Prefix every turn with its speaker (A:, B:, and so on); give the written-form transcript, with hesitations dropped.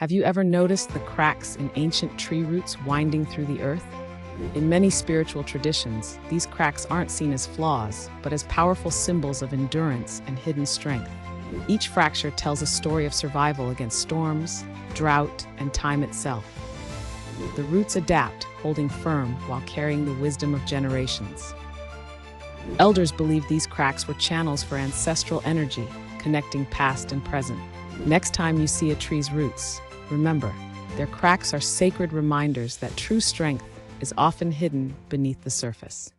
A: Have you ever noticed the cracks in ancient tree roots winding through the earth? In many spiritual traditions, these cracks aren't seen as flaws, but as powerful symbols of endurance and hidden strength. Each fracture tells a story of survival against storms, drought, and time itself. The roots adapt, holding firm while carrying the wisdom of generations. Elders believe these cracks were channels for ancestral energy, connecting past and present. Next time you see a tree's roots, remember, their cracks are sacred reminders that true strength is often hidden beneath the surface.